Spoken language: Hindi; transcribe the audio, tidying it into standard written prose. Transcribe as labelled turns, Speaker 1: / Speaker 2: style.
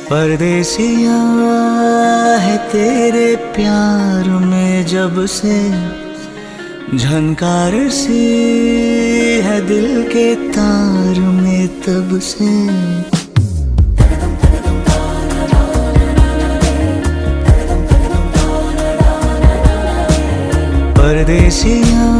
Speaker 1: परदेसिया है तेरे प्यार में जब से झनकार सी है दिल के तार में तब से। परदेसिया